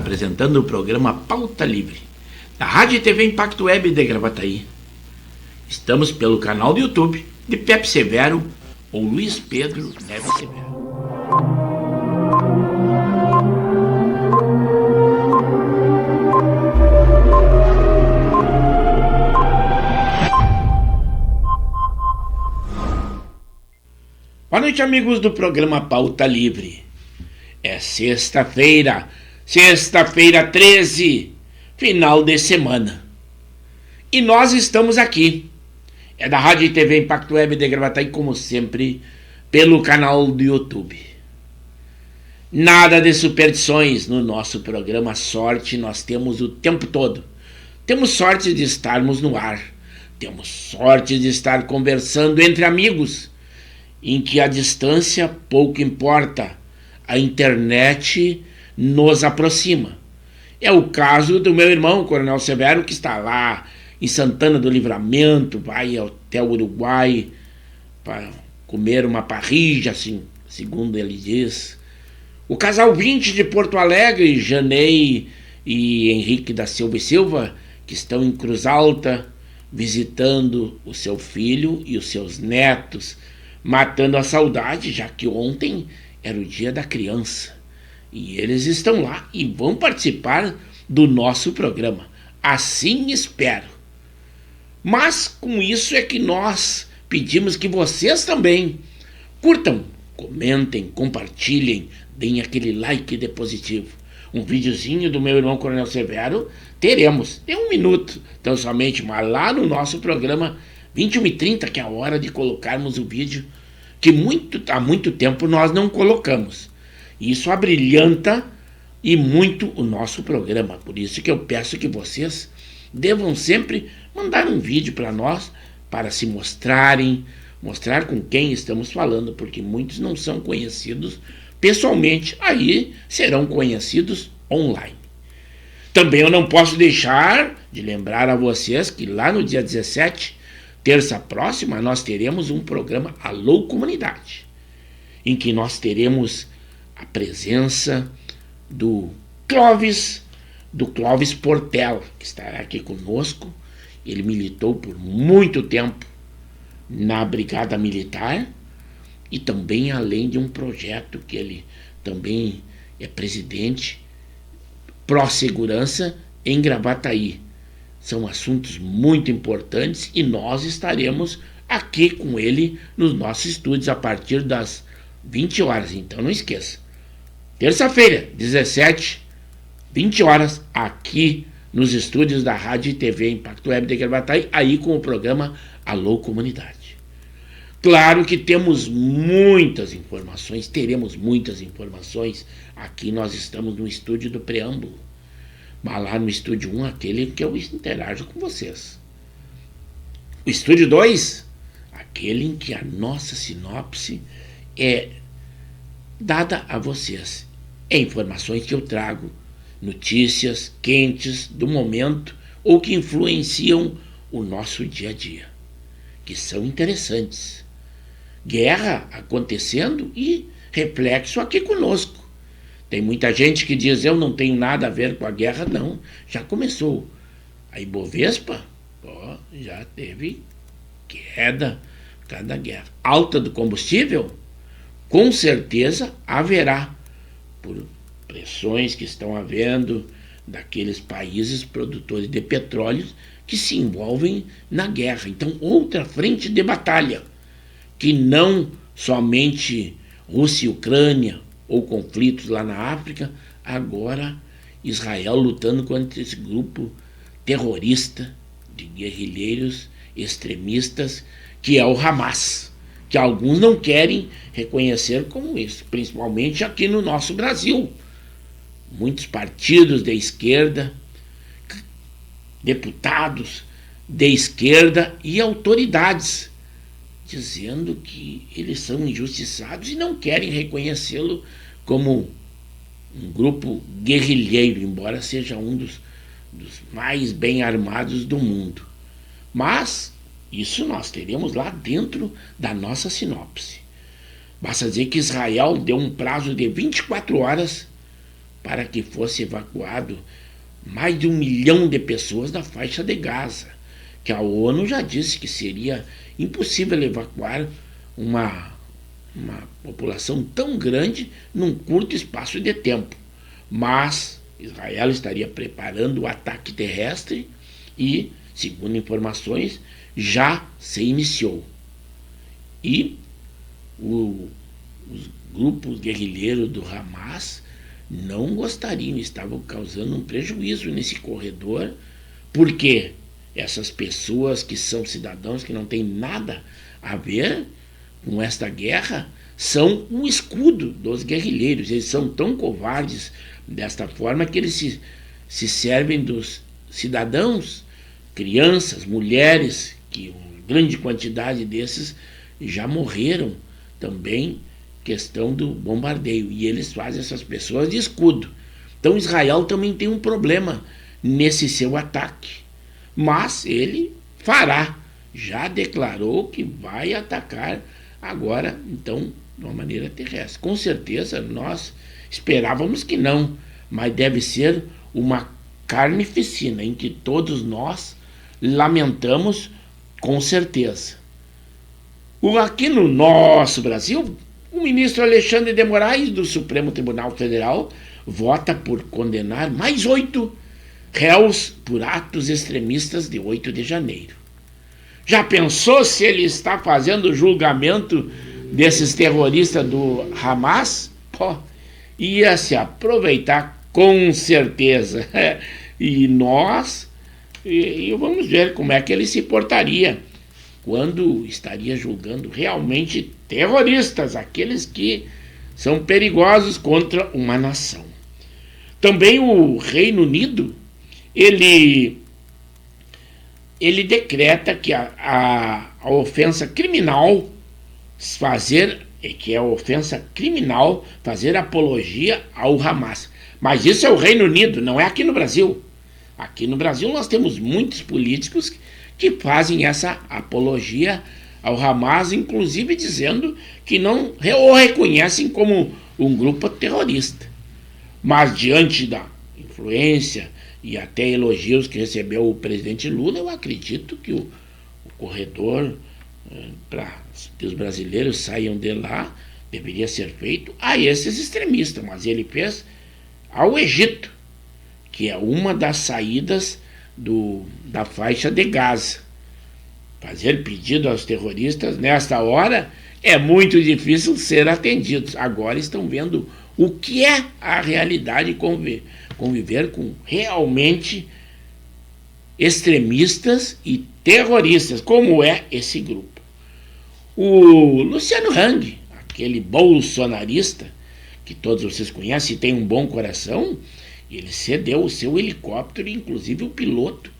apresentando o programa Pauta Livre, da Rádio e TV Impacto Web de Gravataí. Estamos pelo canal do YouTube de Pepe Severo ou Luiz Pedro Neves Severo. Boa noite, amigos do programa Pauta Livre. É sexta-feira 13, final de semana. E nós estamos aqui. É da Rádio e TV Impacto Web de Gravataí, como sempre, pelo canal do YouTube. Nada de superstições no nosso programa. Sorte nós temos o tempo todo. Temos sorte de estarmos no ar. Temos sorte de estar conversando entre amigos, em que a distância pouco importa, a internet nos aproxima. É o caso do meu irmão, Coronel Severo, que está lá em Santana do Livramento, vai até o Uruguai para comer uma parrilla, assim, segundo ele diz. O casal 20 de Porto Alegre, Janei e Henrique da Silva e Silva, que estão em Cruz Alta, visitando o seu filho e os seus netos, matando a saudade, já que ontem era o dia da criança. E eles estão lá e vão participar do nosso programa. Assim espero. Mas com isso é que nós pedimos que vocês também curtam, comentem, compartilhem, deem aquele like de positivo. Um videozinho do meu irmão Coronel Severo teremos. Tem 1 minuto, então somente, mas lá no nosso programa 21h30, que é a hora de colocarmos o vídeo que há muito tempo nós não colocamos. Isso abrilhanta e muito o nosso programa. Por isso que eu peço que vocês devam sempre mandar um vídeo para nós, para se mostrarem, mostrar com quem estamos falando, porque muitos não são conhecidos pessoalmente, aí serão conhecidos online. Também eu não posso deixar de lembrar a vocês que lá no dia 17, terça próxima, nós teremos um programa Alô Comunidade, em que nós teremos a presença do Clóvis Portela, que estará aqui conosco. Ele militou por muito tempo na Brigada Militar e também além de um projeto que ele também é presidente, Pró-Segurança em Gravataí. São assuntos muito importantes e nós estaremos aqui com ele nos nossos estúdios a partir das 20 horas. Então não esqueça. Terça-feira, 17, 20 horas, aqui nos estúdios da Rádio e TV Impacto Web de Gravataí, aí com o programa Alô Comunidade. Claro que temos muitas informações, teremos muitas informações. Aqui nós estamos no estúdio do Preâmbulo. Mas lá no estúdio 1, aquele que eu interajo com vocês. O estúdio 2, aquele em que a nossa sinopse é dada a vocês. É informações que eu trago, notícias quentes do momento ou que influenciam o nosso dia a dia, que são interessantes. Guerra acontecendo e reflexo aqui conosco. Tem muita gente que diz, eu não tenho nada a ver com a guerra. Não, já começou. A Ibovespa, já teve queda por causa da guerra. Alta do combustível, com certeza haverá, por pressões que estão havendo daqueles países produtores de petróleo que se envolvem na guerra. Então, outra frente de batalha, que não somente Rússia e Ucrânia, ou conflitos lá na África, agora Israel lutando contra esse grupo terrorista de guerrilheiros extremistas, que é o Hamas, que alguns não querem reconhecer como isso, principalmente aqui no nosso Brasil. Muitos partidos de esquerda, deputados de esquerda e autoridades dizendo que eles são injustiçados e não querem reconhecê-lo como um grupo guerrilheiro, embora seja um dos mais bem armados do mundo. Mas isso nós teremos lá dentro da nossa sinopse. Basta dizer que Israel deu um prazo de 24 horas para que fosse evacuado mais de 1 milhão de pessoas da faixa de Gaza, que a ONU já disse que seria impossível evacuar uma população tão grande num curto espaço de tempo. Mas Israel estaria preparando o ataque terrestre e, segundo informações, já se iniciou. E os grupos guerrilheiros do Hamas não gostariam, estavam causando um prejuízo nesse corredor, porque essas pessoas que são cidadãos que não têm nada a ver com esta guerra são um escudo dos guerrilheiros. Eles são tão covardes desta forma que eles se servem dos cidadãos, crianças, mulheres, que uma grande quantidade desses já morreram também, questão do bombardeio, e eles fazem essas pessoas de escudo. Então Israel também tem um problema nesse seu ataque, mas ele fará, já declarou que vai atacar agora, então, de uma maneira terrestre. Com certeza nós esperávamos que não, mas deve ser uma carnificina em que todos nós lamentamos com certeza. Aqui no nosso Brasil, o ministro Alexandre de Moraes, do Supremo Tribunal Federal, vota por condenar mais 8 réus por atos extremistas de 8 de janeiro. Já pensou se ele está fazendo julgamento desses terroristas do Hamas? Pô, ia se aproveitar com certeza. E nós vamos ver como é que ele se portaria quando estaria julgando realmente terroristas, aqueles que são perigosos contra uma nação. Também o Reino Unido, ele decreta que a ofensa criminal fazer apologia ao Hamas. Mas isso é o Reino Unido, não é aqui no Brasil. Aqui no Brasil nós temos muitos políticos que fazem essa apologia ao Hamas, inclusive dizendo que não o reconhecem como um grupo terrorista. Mas diante da influência e até elogios que recebeu o presidente Lula, eu acredito que o corredor para que os brasileiros saiam de lá deveria ser feito a esses extremistas, mas ele fez ao Egito, que é uma das saídas da faixa de Gaza. Fazer pedido aos terroristas nesta hora é muito difícil ser atendidos. Agora estão vendo o que é a realidade, conviver com realmente extremistas e terroristas, como é esse grupo. O Luciano Hang, aquele bolsonarista que todos vocês conhecem e tem um bom coração, ele cedeu o seu helicóptero, inclusive o piloto,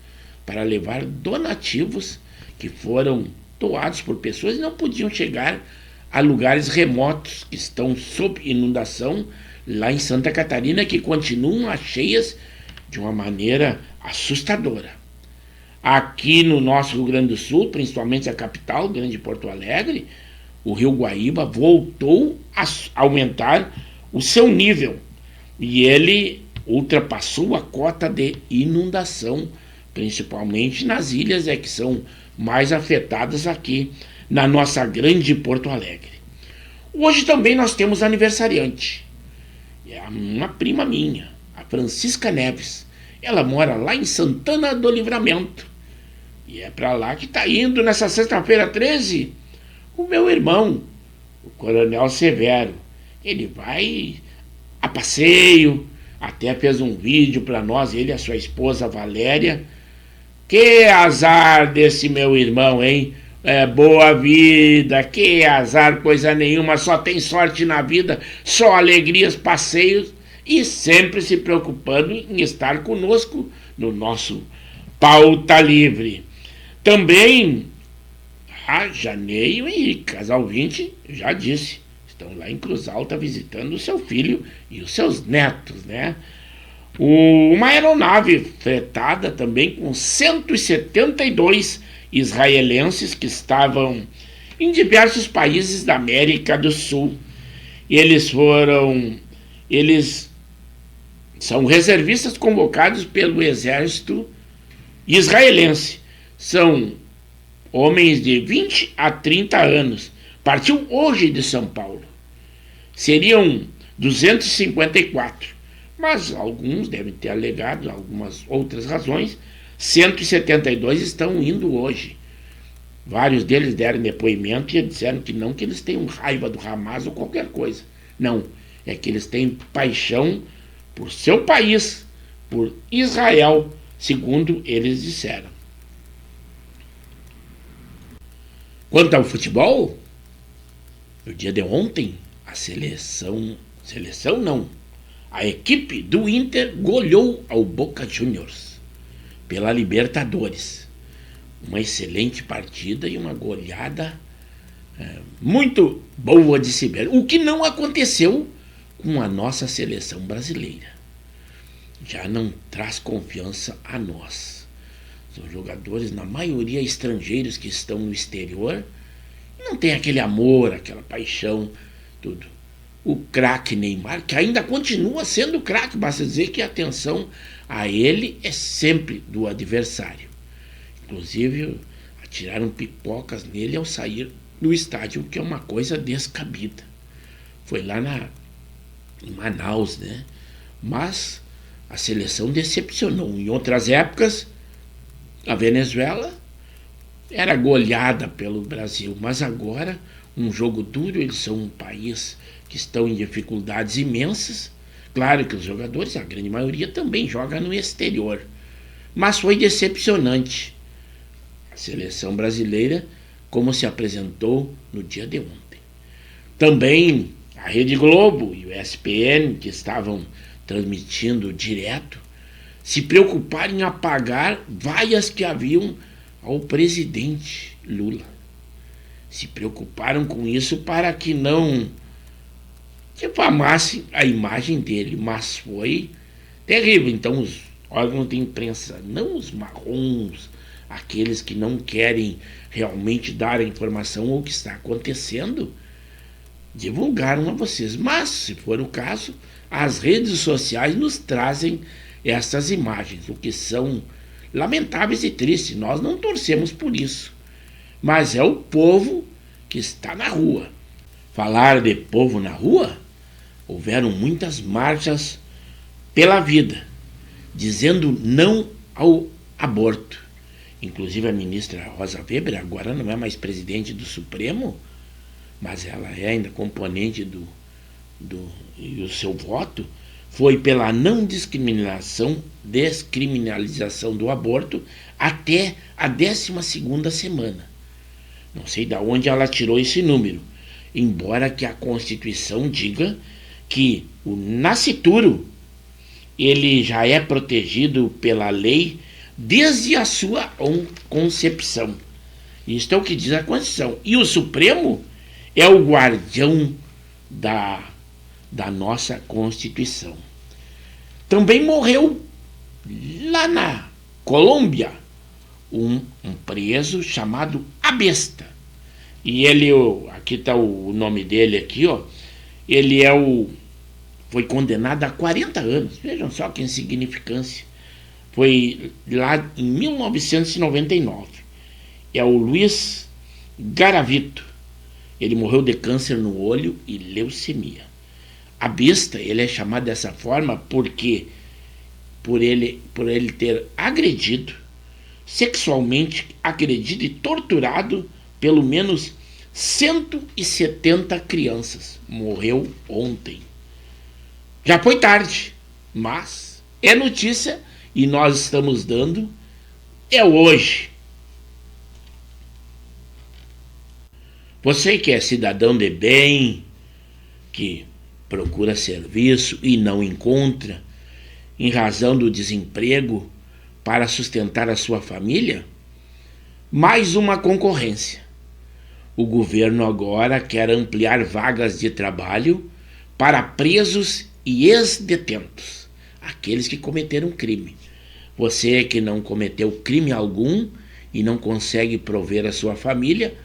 para levar donativos que foram doados por pessoas e não podiam chegar a lugares remotos que estão sob inundação lá em Santa Catarina, que continuam cheias de uma maneira assustadora. Aqui no nosso Rio Grande do Sul, principalmente a capital, Grande Porto Alegre, o Rio Guaíba voltou a aumentar o seu nível e ele ultrapassou a cota de inundação, principalmente nas ilhas que são mais afetadas aqui na nossa Grande Porto Alegre. Hoje também nós temos aniversariante. É uma prima minha, a Francisca Neves. Ela mora lá em Santana do Livramento. E é para lá que está indo nessa sexta-feira 13 o meu irmão, o Coronel Severo. Ele vai a passeio, até fez um vídeo para nós, ele e a sua esposa Valéria. Que azar desse meu irmão, hein? Boa vida, que azar, coisa nenhuma, só tem sorte na vida, só alegrias, passeios e sempre se preocupando em estar conosco no nosso Pauta Livre. Também a Janeiro e o Henrique, casal 20, já disse, estão lá em Cruz Alta visitando o seu filho e os seus netos, né? Uma aeronave fretada também com 172 israelenses que estavam em diversos países da América do Sul. Eles São reservistas convocados pelo exército israelense. São homens de 20 a 30 anos. Partiu hoje de São Paulo. Seriam 254, mas alguns devem ter alegado algumas outras razões. 172 estão indo hoje. Vários deles deram depoimento e disseram que não que eles tenham raiva do Hamas ou qualquer coisa. Não, é que eles têm paixão por seu país, por Israel, segundo eles disseram. Quanto ao futebol, no dia de ontem, a equipe do Inter goleou ao Boca Juniors pela Libertadores. Uma excelente partida e uma goleada muito boa de se ver. O que não aconteceu com a nossa seleção brasileira. Já não traz confiança a nós. São jogadores, na maioria, estrangeiros que estão no exterior e não tem aquele amor, aquela paixão, tudo. O craque Neymar, que ainda continua sendo craque, basta dizer que a atenção a ele é sempre do adversário. Inclusive, atiraram pipocas nele ao sair do estádio, que é uma coisa descabida. Foi lá em Manaus, né? Mas a seleção decepcionou. Em outras épocas, a Venezuela era goleada pelo Brasil, mas agora, um jogo duro, eles são um país que estão em dificuldades imensas. Claro que os jogadores, a grande maioria, também joga no exterior. Mas foi decepcionante a seleção brasileira como se apresentou no dia de ontem. Também a Rede Globo e o ESPN, que estavam transmitindo direto, se preocuparam em apagar vaias que haviam ao presidente Lula. Se preocuparam com isso para que não difamassem a imagem dele, mas foi terrível. Então os órgãos de imprensa, não os marrons, aqueles que não querem realmente dar a informação ou o que está acontecendo, divulgaram a vocês. Mas, se for o caso, as redes sociais nos trazem essas imagens, o que são lamentáveis e tristes. Nós não torcemos por isso, mas é o povo que está na rua. Falar de povo na rua, houveram muitas marchas pela vida, dizendo não ao aborto. Inclusive a ministra Rosa Weber agora não é mais presidente do Supremo, mas ela é ainda componente e o seu voto foi pela não descriminalização do aborto até a 12ª semana. Não sei de onde ela tirou esse número, embora que a Constituição diga que o nascituro ele já é protegido pela lei desde a sua concepção. Isto é o que diz a Constituição. E o Supremo é o guardião da nossa Constituição. Também morreu lá na Colômbia um preso chamado Abesta. E ele, aqui está o nome dele aqui, ó. Ele foi condenado a 40 anos. Vejam só que insignificância. Foi lá em 1999. É o Luiz Garavito. Ele morreu de câncer no olho e leucemia. Abesta, ele é chamado dessa forma porque por ele ter sexualmente agredido e torturado pelo menos 170 crianças. Morreu ontem. Já foi tarde, mas é notícia e nós estamos dando hoje. Você que é cidadão de bem, que procura serviço e não encontra, em razão do desemprego, para sustentar a sua família, mais uma concorrência. O governo agora quer ampliar vagas de trabalho para presos e ex-detentos, aqueles que cometeram crime. Você que não cometeu crime algum e não consegue prover a sua família,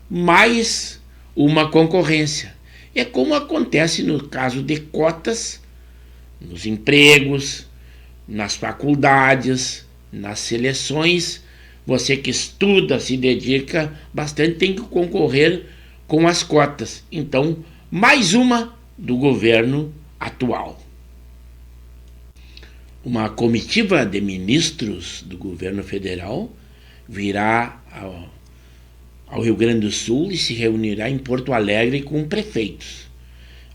mais uma concorrência. É como acontece no caso de cotas nos empregos, nas faculdades, nas seleções. Você que estuda, se dedica bastante, tem que concorrer com as cotas. Então, mais uma do governo atual. Uma comitiva de ministros do governo federal virá ao Rio Grande do Sul e se reunirá em Porto Alegre com prefeitos.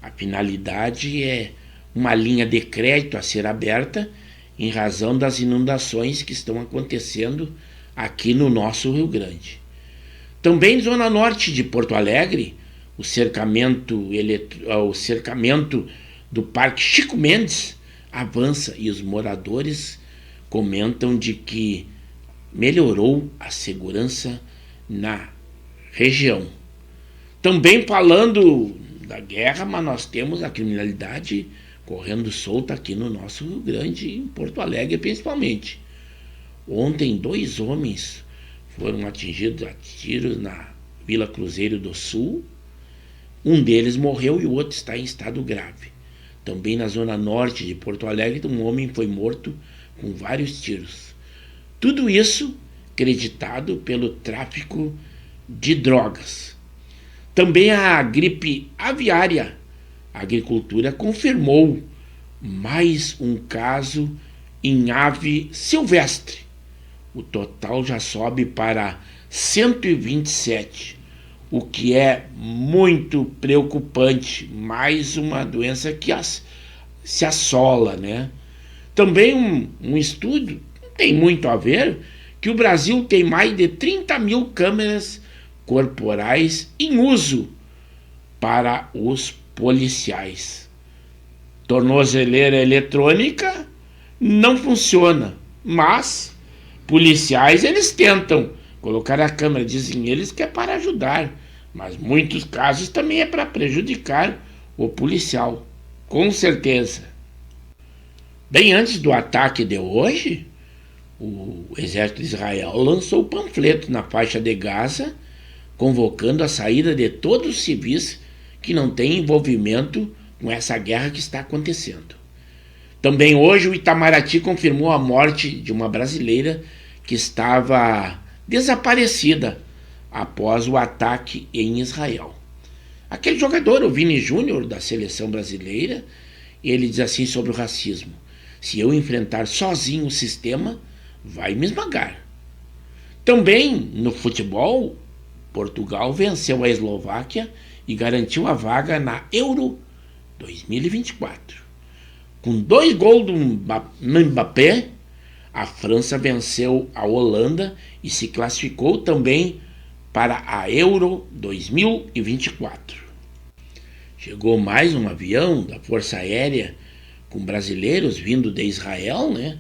A finalidade é uma linha de crédito a ser aberta em razão das inundações que estão acontecendo aqui no nosso Rio Grande. Também zona norte de Porto Alegre, o cercamento do Parque Chico Mendes avança e os moradores comentam de que melhorou a segurança na região. Também falando da guerra, mas nós temos a criminalidade correndo solta aqui no nosso Rio Grande, em Porto Alegre principalmente. Ontem 2 homens foram atingidos a tiros na Vila Cruzeiro do Sul. Um deles morreu e o outro está em estado grave. Também na zona norte de Porto Alegre, um homem foi morto com vários tiros. Tudo isso acreditado pelo tráfico de drogas. Também a gripe aviária. A agricultura confirmou mais um caso em ave silvestre. O total já sobe para 127, o que é muito preocupante. Mais uma doença que se assola, né? Também um estudo, não tem muito a ver, que o Brasil tem mais de 30 mil câmeras corporais em uso para os policiais. Tornozeleira eletrônica não funciona, mas policiais eles tentam colocar a câmera, dizem eles que é para ajudar, mas muitos casos também é para prejudicar o policial, com certeza. Bem antes do ataque de hoje, o exército de Israel lançou panfleto na faixa de Gaza, convocando a saída de todos os civis que não têm envolvimento com essa guerra que está acontecendo. Também hoje o Itamaraty confirmou a morte de uma brasileira que estava desaparecida após o ataque em Israel. Aquele jogador, o Vini Júnior, da seleção brasileira, ele diz assim sobre o racismo: se eu enfrentar sozinho o sistema, vai me esmagar. Também no futebol, Portugal venceu a Eslováquia e garantiu a vaga na Euro 2024. Com 2 gols do Mbappé, a França venceu a Holanda e se classificou também para a Euro 2024. Chegou mais um avião da Força Aérea com brasileiros vindo de Israel, né?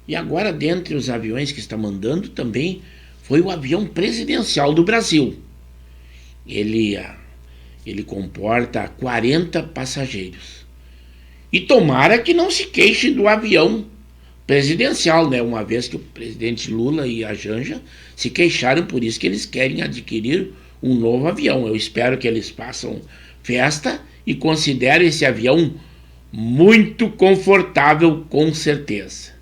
E agora, dentre os aviões que está mandando, também foi o avião presidencial do Brasil. Ele comporta 40 passageiros. E tomara que não se queixem do avião presidencial, né? Uma vez que o presidente Lula e a Janja se queixaram, por isso que eles querem adquirir um novo avião. Eu espero que eles façam festa e considerem esse avião muito confortável, com certeza.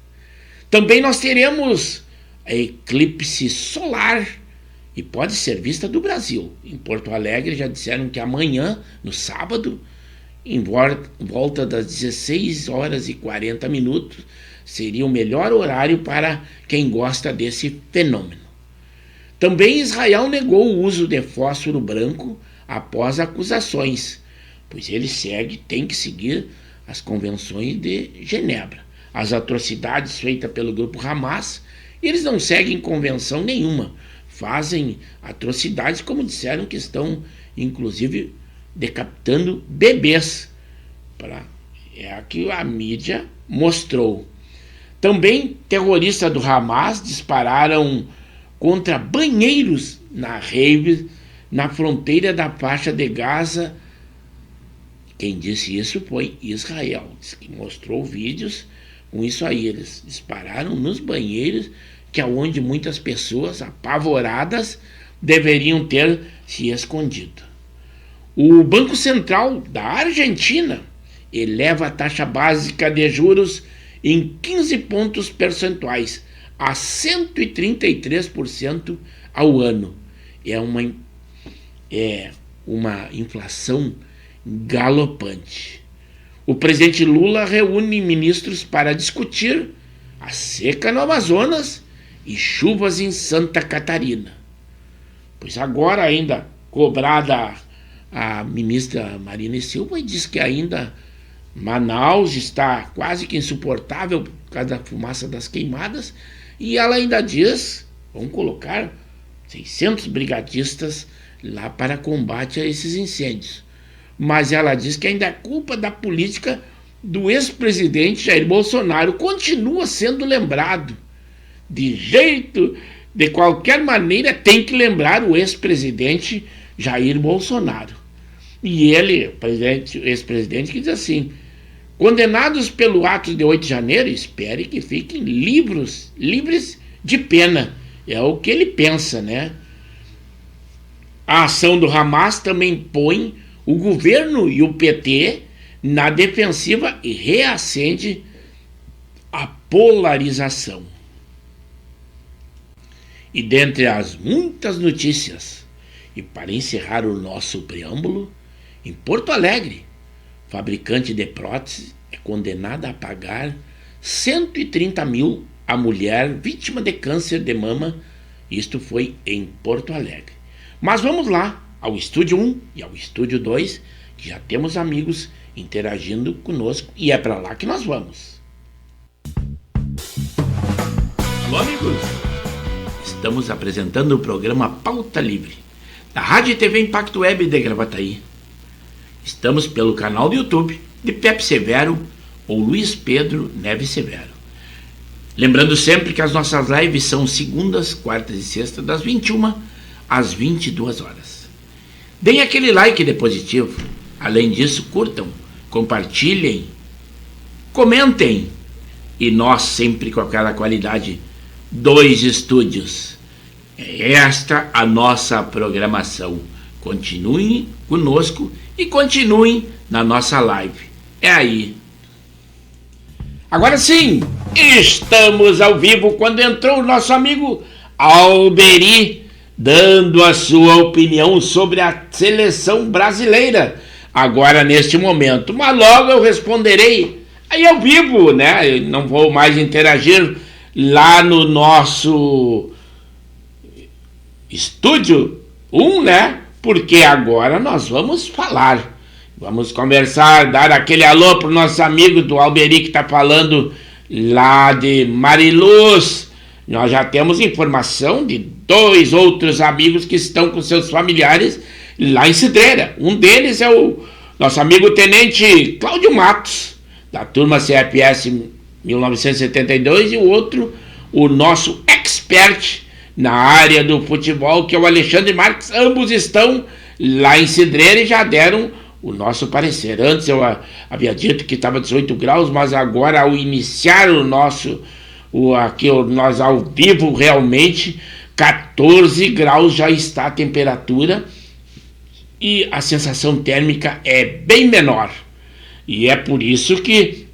Também nós teremos a eclipse solar e pode ser vista do Brasil. Em Porto Alegre já disseram que amanhã, no sábado, em volta das 16 horas e 40 minutos, seria o melhor horário para quem gosta desse fenômeno. Também Israel negou o uso de fósforo branco após acusações, pois ele tem que seguir as convenções de Genebra. As atrocidades feitas pelo grupo Hamas, eles não seguem convenção nenhuma, fazem atrocidades, como disseram que estão, inclusive, decapitando bebês. É a que a mídia mostrou. Também terroristas do Hamas dispararam contra banheiros na rave na fronteira da faixa de Gaza. Quem disse isso foi Israel, que mostrou vídeos com isso aí. Eles dispararam nos banheiros, que é onde muitas pessoas apavoradas deveriam ter se escondido. O Banco Central da Argentina eleva a taxa básica de juros em 15 pontos percentuais, a 133% ao ano. É uma inflação galopante. O presidente Lula reúne ministros para discutir a seca no Amazonas e chuvas em Santa Catarina. Pois agora ainda cobrada a ministra Marina Silva e diz que ainda Manaus está quase que insuportável por causa da fumaça das queimadas, e ela ainda diz, vamos colocar 600 brigadistas lá para combate a esses incêndios. Mas ela diz que ainda é culpa da política do ex-presidente Jair Bolsonaro. Continua sendo lembrado. De qualquer maneira, tem que lembrar o ex-presidente Jair Bolsonaro. E ele, ex-presidente, que diz assim: condenados pelo ato de 8 de janeiro, espere que fiquem livres de pena. É o que ele pensa, né? A ação do Hamas também põe o governo e o PT na defensiva e reacende a polarização. E dentre as muitas notícias, e para encerrar o nosso preâmbulo, em Porto Alegre, fabricante de prótese é condenada a pagar 130 mil a mulher vítima de câncer de mama. Isto foi em Porto Alegre. Mas vamos lá ao Estúdio 1 e ao Estúdio 2, que já temos amigos interagindo conosco e é para lá que nós vamos. Alô, amigos! Estamos apresentando o programa Pauta Livre, da Rádio e TV Impacto Web de Gravataí. Estamos pelo canal do YouTube de Pepe Severo ou Luiz Pedro Neves Severo. Lembrando sempre que as nossas lives são segundas, quartas e sextas, das 21 às 22 horas. Deem aquele like de positivo. Além disso, curtam, compartilhem, comentem. E nós sempre com aquela qualidade, 2 estúdios. É esta a nossa programação. Continuem conosco e continuem na nossa live. É aí. Agora sim, estamos ao vivo quando entrou o nosso amigo Alberi, dando a sua opinião sobre a seleção brasileira, agora neste momento. Mas logo eu responderei aí ao vivo, né? Eu não vou mais interagir lá no nosso Estúdio 1, né? Porque agora nós vamos falar. Vamos conversar, dar aquele alô pro nosso amigo do Alberi que está falando lá de Mariluz. Nós já temos informação de 2 outros amigos que estão com seus familiares lá em Cidreira. Um deles é o nosso amigo Tenente Cláudio Matos, da turma CFS 1972, e o outro, o nosso expert na área do futebol, que é o Alexandre Marques. Ambos estão lá em Cidreira e já deram o nosso parecer. Antes eu havia dito que estava 18 graus, mas agora ao iniciar nós ao vivo, realmente 14 graus já está a temperatura e a sensação térmica é bem menor. E é por isso que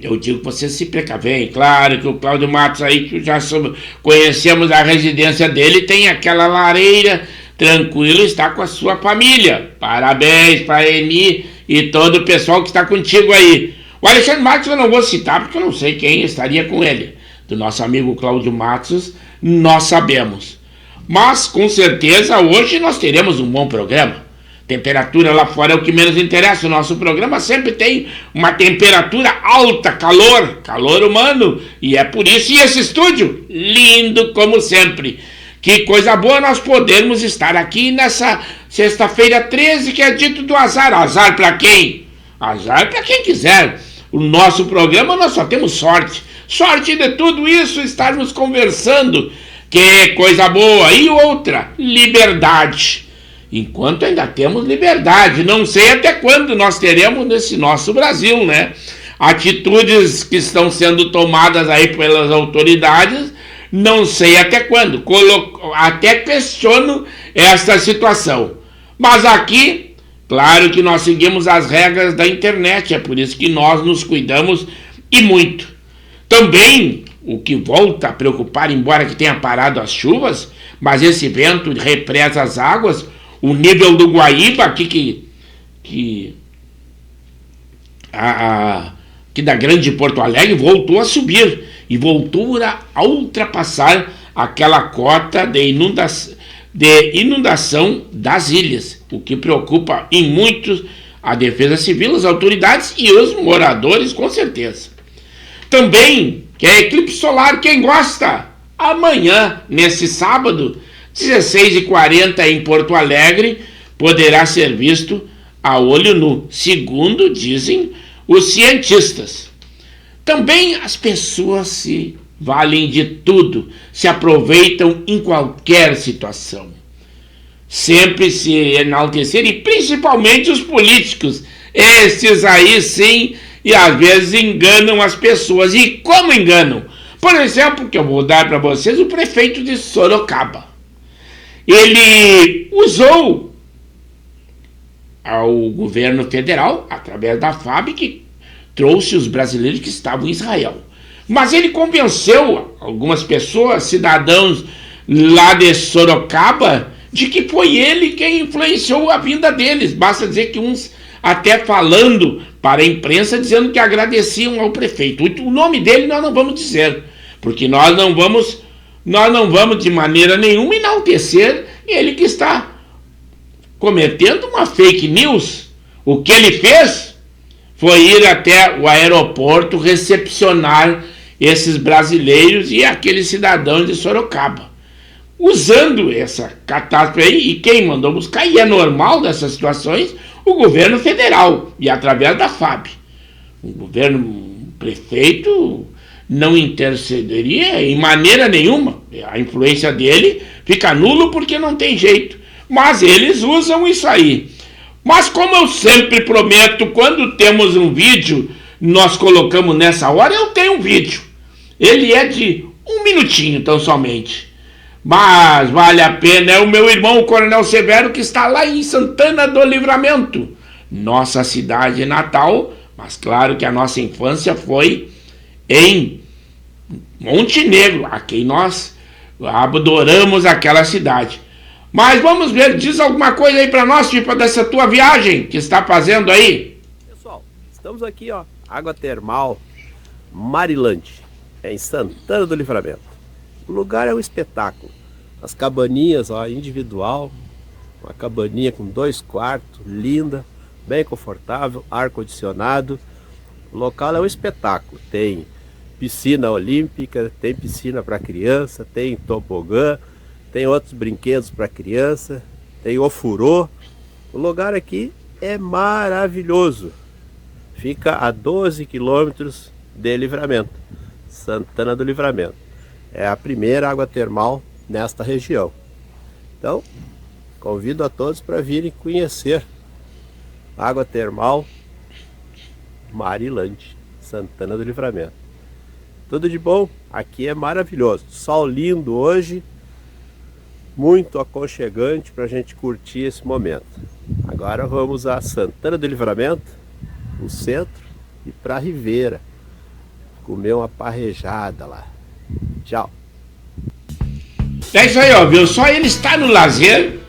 eu digo que vocês se precavem. Claro que o Cláudio Matos aí, que já conhecemos a residência dele, tem aquela lareira, tranquilo, está com a sua família. Parabéns para a Eni e todo o pessoal que está contigo aí. O Alexandre Matos eu não vou citar porque eu não sei quem estaria com ele. Do nosso amigo Cláudio Matos, nós sabemos. Mas com certeza hoje nós teremos um bom programa. Temperatura lá fora é o que menos interessa. O nosso programa sempre tem uma temperatura alta, calor humano. E é por isso, e esse estúdio, lindo como sempre. Que coisa boa nós podermos estar aqui nessa sexta-feira 13, que é dito do azar. Azar para quem? Azar para quem quiser. O nosso programa nós só temos sorte. Sorte de tudo isso, estarmos conversando. Que coisa boa. E outra, liberdade. Enquanto ainda temos liberdade, não sei até quando nós teremos nesse nosso Brasil, né? Atitudes que estão sendo tomadas aí pelas autoridades, não sei até quando. Até questiono essa situação. Mas aqui Claro que nós seguimos as regras da internet, é por isso que nós nos cuidamos e muito. Também, o que volta a preocupar, embora que tenha parado as chuvas, mas esse vento represa as águas, o nível do Guaíba, aqui que da grande Porto Alegre, voltou a subir e voltou a ultrapassar aquela cota de inundação das ilhas, o que preocupa em muitos a Defesa Civil, as autoridades e os moradores, com certeza. Também, que é eclipse solar, quem gosta? Amanhã, nesse sábado, 16h40 em Porto Alegre, poderá ser visto a olho nu, segundo dizem os cientistas. Também as pessoas se valem de tudo, se aproveitam em qualquer situação. Sempre se enaltecer, e principalmente os políticos, esses aí sim, e às vezes enganam as pessoas. E como enganam? Por exemplo, que eu vou dar para vocês, o prefeito de Sorocaba. Ele usou ao governo federal, através da FAB, que trouxe os brasileiros que estavam em Israel. Mas ele convenceu algumas pessoas, cidadãos lá de Sorocaba, de que foi ele quem influenciou a vinda deles. Basta dizer que uns até falando para a imprensa, dizendo que agradeciam ao prefeito. O nome dele nós não vamos dizer, porque nós não vamos de maneira nenhuma enaltecer ele que está cometendo uma fake news. O que ele fez foi ir até o aeroporto recepcionar esses brasileiros e aqueles cidadãos de Sorocaba, usando essa catástrofe aí. E quem mandou buscar, e é normal dessas situações, o governo federal, e através da FAB. O prefeito não intercederia em maneira nenhuma. A influência dele fica nulo porque não tem jeito. Mas eles usam isso aí. Mas como eu sempre prometo, quando temos um vídeo, nós colocamos nessa hora, eu tenho um vídeo. Ele é de 1 minutinho, tão somente. Mas vale a pena, é o meu irmão, o Coronel Severo, que está lá em Santana do Livramento, nossa cidade natal, mas claro que a nossa infância foi em Montenegro, a quem nós adoramos aquela cidade. Mas vamos ver, diz alguma coisa aí para nós, tipo, dessa tua viagem que está fazendo aí. Pessoal, estamos aqui, ó, água termal Marilante, em Santana do Livramento. O lugar é um espetáculo. As cabaninhas, ó, individual, uma cabaninha com 2 quartos, linda, bem confortável, ar-condicionado. O local é um espetáculo. Tem piscina olímpica, tem piscina para criança, tem tobogã, tem outros brinquedos para criança, tem ofurô. O lugar aqui é maravilhoso. Fica a 12 quilômetros de Livramento, Santana do Livramento. É a primeira água termal nesta região. Então, convido a todos para virem conhecer a água termal Marilante, Santana do Livramento. Tudo de bom, aqui é maravilhoso. Sol lindo hoje, muito aconchegante para a gente curtir esse momento. Agora vamos a Santana do Livramento, o centro, e para Ribeira, comer uma parrejada lá. Tchau. É isso aí, ó, viu? Só ele está no lazer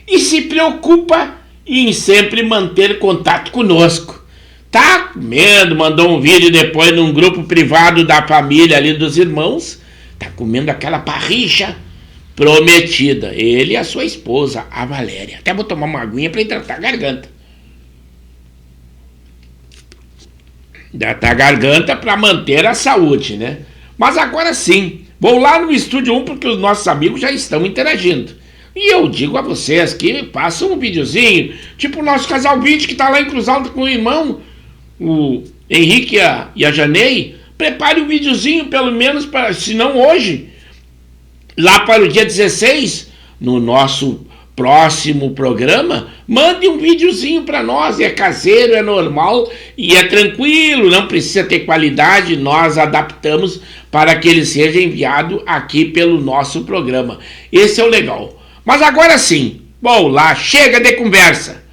e se preocupa em sempre manter contato conosco. Tá comendo, mandou um vídeo depois num grupo privado da família ali dos irmãos. Tá comendo aquela parricha prometida. Ele e a sua esposa, a Valéria. Até vou tomar uma aguinha para hidratar a garganta. Hidratar a garganta para manter a saúde, né? Mas agora sim, vou lá no Estúdio 1 porque os nossos amigos já estão interagindo. E eu digo a vocês que façam um videozinho, tipo o nosso casal vídeo que está lá em Cruz Alta com o irmão, o Henrique e a Janei. Prepare um videozinho pelo menos, para, se não hoje, lá para o dia 16, no nosso próximo programa, mande um videozinho para nós. É caseiro, é normal e é tranquilo, não precisa ter qualidade, nós adaptamos para que ele seja enviado aqui pelo nosso programa. Esse é o legal. Mas agora sim, bom, lá, chega de conversa.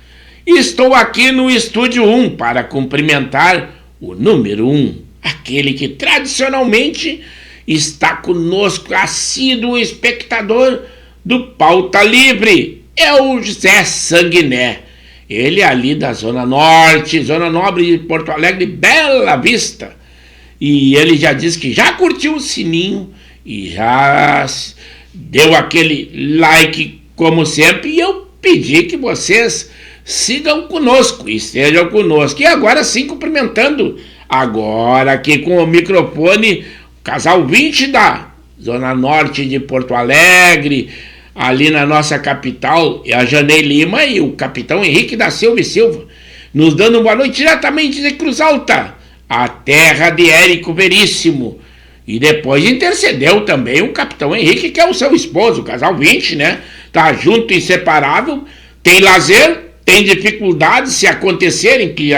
Estou aqui no Estúdio 1 para cumprimentar o número 1, aquele que tradicionalmente está conosco, assíduo espectador do Pauta Livre, é o José Sanguiné. Ele é ali da Zona Norte, Zona Nobre de Porto Alegre, Bela Vista. E ele já disse que já curtiu o sininho e já deu aquele like, como sempre. E eu pedi que vocês sigam conosco, estejam conosco. E agora sim, cumprimentando, agora aqui com o microfone, o casal 20 da Zona Norte de Porto Alegre, ali na nossa capital, é a Janei Lima e o capitão Henrique da Silva e Silva, nos dando boa noite diretamente de Cruz Alta, a terra de Érico Veríssimo. E depois intercedeu também o capitão Henrique, que é o seu esposo, o casal 20, né? Tá junto, inseparável, tem lazer, tem dificuldades se acontecerem, que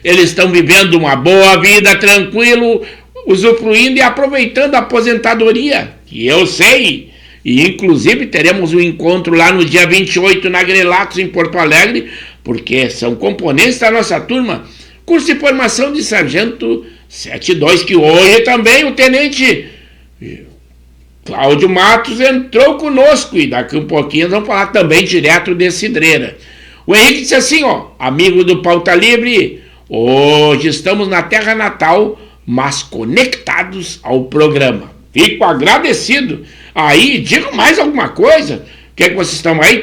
eles estão vivendo uma boa vida, tranquilo, usufruindo e aproveitando a aposentadoria, que eu sei. E inclusive teremos um encontro lá no dia 28 na Grelatos, em Porto Alegre, porque são componentes da nossa turma, curso de formação de Sargento 72, que hoje também o tenente Cláudio Matos entrou conosco, e daqui um pouquinho nós vamos falar também direto de Cidreira. O Henrique disse assim, ó, amigo do Pauta Livre, hoje estamos na terra natal, mas conectados ao programa. Fico agradecido. Aí, diga mais alguma coisa. O que é que vocês estão aí?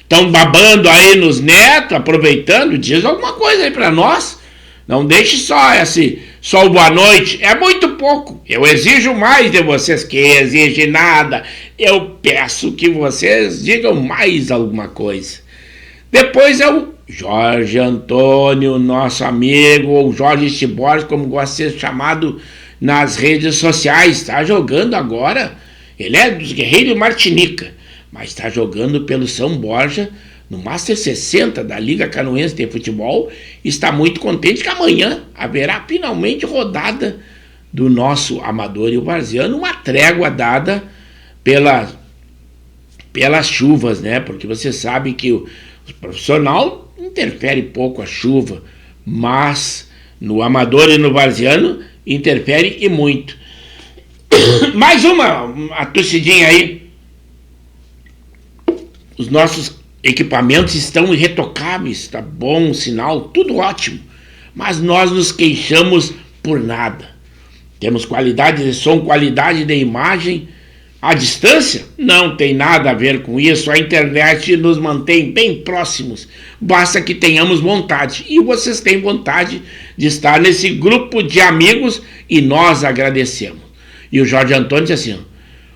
Estão babando aí nos netos, aproveitando? Diz alguma coisa aí pra nós. Não deixe só o boa noite. É muito pouco. Eu exijo mais de vocês, que exige nada. Eu peço que vocês digam mais alguma coisa. Depois é o Jorge Antônio, nosso amigo, ou Jorge Chibores, como gosta de ser chamado nas redes sociais. Está jogando agora. Ele é dos Guerreiros Martinica, mas está jogando pelo São Borja no Master 60 da Liga Canoense de Futebol. Está muito contente que amanhã haverá finalmente rodada do nosso amador e o varziano, uma trégua dada pelas chuvas, né? Porque você sabe que o profissional interfere pouco a chuva, mas no amador e no varziano interfere e muito. Mais uma tossidinha aí. Os nossos equipamentos estão irretocáveis, está bom o sinal, tudo ótimo, mas nós nos queixamos por nada. Temos qualidade de som, qualidade de imagem. A distância não tem nada a ver com isso. A internet nos mantém bem próximos. Basta que tenhamos vontade. E vocês têm vontade de estar nesse grupo de amigos e nós agradecemos. E o Jorge Antônio disse assim,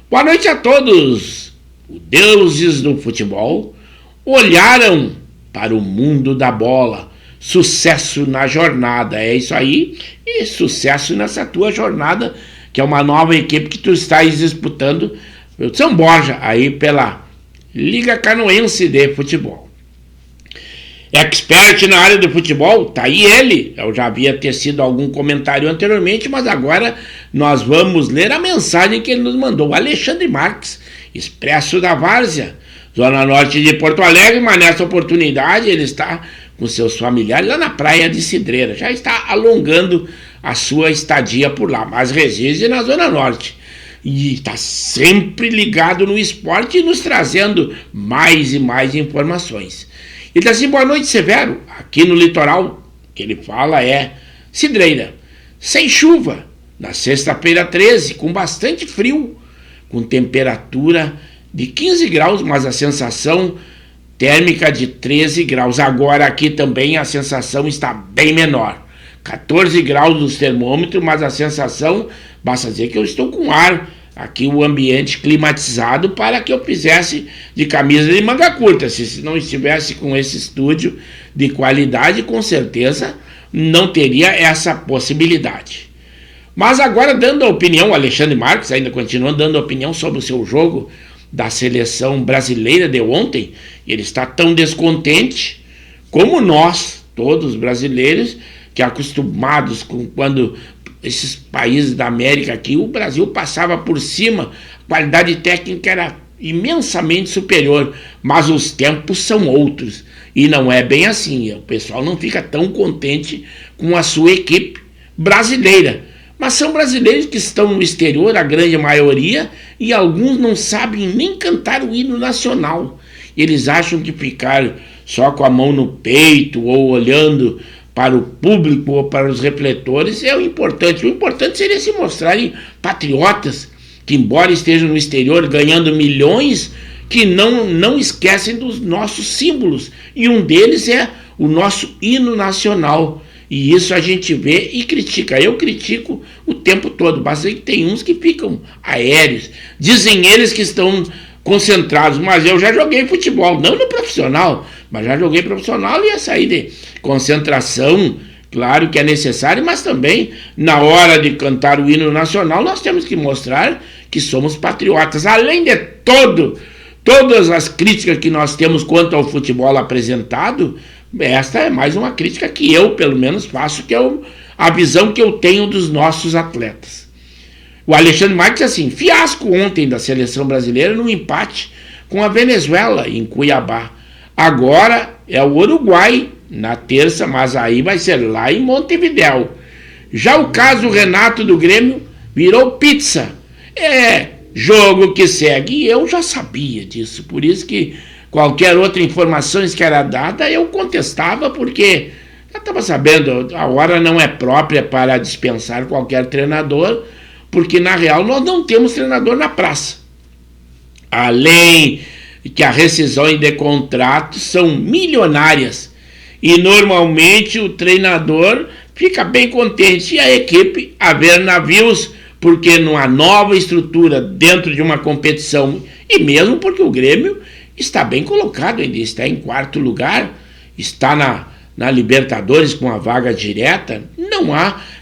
boa noite a todos. Os deuses do futebol olharam para o mundo da bola. Sucesso na jornada. É isso aí. E sucesso nessa tua jornada, que é uma nova equipe que tu estás disputando, o São Borja, aí pela Liga Canoense de Futebol. Expert na área do futebol, tá aí ele. Eu já havia tecido algum comentário anteriormente, mas agora nós vamos ler a mensagem que ele nos mandou. Alexandre Marques, Expresso da Várzea, Zona Norte de Porto Alegre, mas nessa oportunidade ele está com seus familiares lá na praia de Cidreira. Já está alongando a sua estadia por lá, mas reside na Zona Norte. E está sempre ligado no esporte e nos trazendo mais e mais informações. Ele diz assim, boa noite, Severo. Aqui no litoral, que ele fala é Cidreira. Sem chuva, na sexta-feira 13, com bastante frio, com temperatura de 15 graus, mas a sensação térmica de 13 graus. Agora aqui também a sensação está bem menor. 14 graus nos termômetros, mas a sensação, basta dizer que eu estou com ar aqui, o ambiente climatizado, para que eu fizesse de camisa de manga curta. Se não estivesse com esse estúdio de qualidade, com certeza não teria essa possibilidade. Mas agora, dando a opinião, o Alexandre Marques ainda continua dando a opinião sobre o seu jogo da seleção brasileira de ontem. Ele está tão descontente como nós, todos brasileiros, que acostumados com quando esses países da América aqui, o Brasil passava por cima, a qualidade técnica era imensamente superior, mas os tempos são outros. E não é bem assim. O pessoal não fica tão contente com a sua equipe brasileira. Mas são brasileiros que estão no exterior, a grande maioria, e alguns não sabem nem cantar o hino nacional. Eles acham que ficar só com a mão no peito ou olhando para o público ou para os refletores é o importante. O importante seria se mostrarem patriotas, que embora estejam no exterior ganhando milhões, que não esquecem dos nossos símbolos. E um deles é o nosso hino nacional. E isso a gente vê e critica. Eu critico o tempo todo. Basta que tem uns que ficam aéreos. Dizem eles que estão concentrados, mas eu já joguei futebol, não no profissional, mas já joguei profissional e ia sair de concentração, claro que é necessário, mas também na hora de cantar o hino nacional nós temos que mostrar que somos patriotas, além de todas as críticas que nós temos quanto ao futebol apresentado. Esta é mais uma crítica que eu, pelo menos, faço, que é a visão que eu tenho dos nossos atletas. O Alexandre Marques diz assim: fiasco ontem da seleção brasileira no empate com a Venezuela em Cuiabá. Agora é o Uruguai na terça, mas aí vai ser lá em Montevidéu. Já o caso Renato do Grêmio virou pizza. É jogo que segue. E eu já sabia disso, por isso que qualquer outra informação que era dada eu contestava, porque já estava sabendo, a hora não é própria para dispensar qualquer treinador, porque na real nós não temos treinador na praça. Além que as rescisões de contratos são milionárias e normalmente o treinador fica bem contente e a equipe a ver navios, porque numa nova estrutura dentro de uma competição, e mesmo porque o Grêmio está bem colocado, ele está em 4º lugar, está na Libertadores com a vaga direta,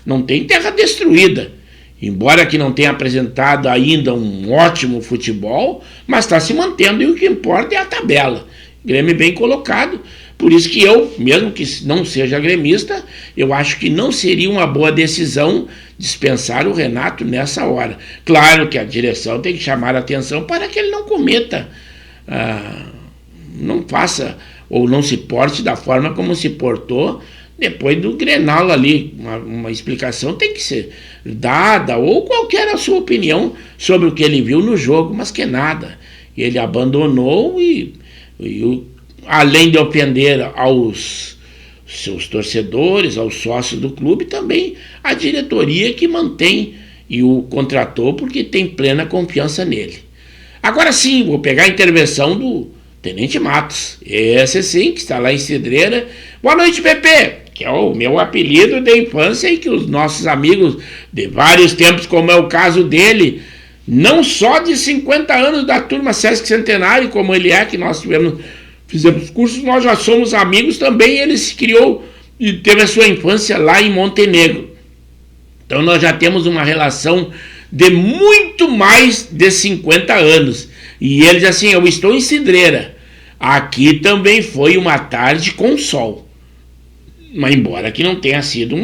não tem terra destruída. Embora que não tenha apresentado ainda um ótimo futebol, mas está se mantendo e o que importa é a tabela. Grêmio bem colocado, por isso que eu, mesmo que não seja gremista, eu acho que não seria uma boa decisão dispensar o Renato nessa hora. Claro que a direção tem que chamar a atenção para que ele não cometa, não faça ou não se porte da forma como se portou depois do Grenal ali. Uma explicação tem que ser dada, ou qualquer a sua opinião sobre o que ele viu no jogo, mas que nada. Ele abandonou e além de ofender aos seus torcedores, aos sócios do clube, também a diretoria que mantém e o contratou porque tem plena confiança nele. Agora sim, vou pegar a intervenção do Tenente Matos, esse sim, que está lá em Cidreira. Boa noite, Pepe, que é o meu apelido de infância e que os nossos amigos de vários tempos, como é o caso dele, não só de 50 anos da turma Sesc Centenário, como ele é, que nós fizemos cursos, nós já somos amigos também. Ele se criou e teve a sua infância lá em Montenegro. Então nós já temos uma relação de muito mais de 50 anos. E ele diz assim: eu estou em Cidreira. Aqui também foi uma tarde com sol. Mas embora que não tenha sido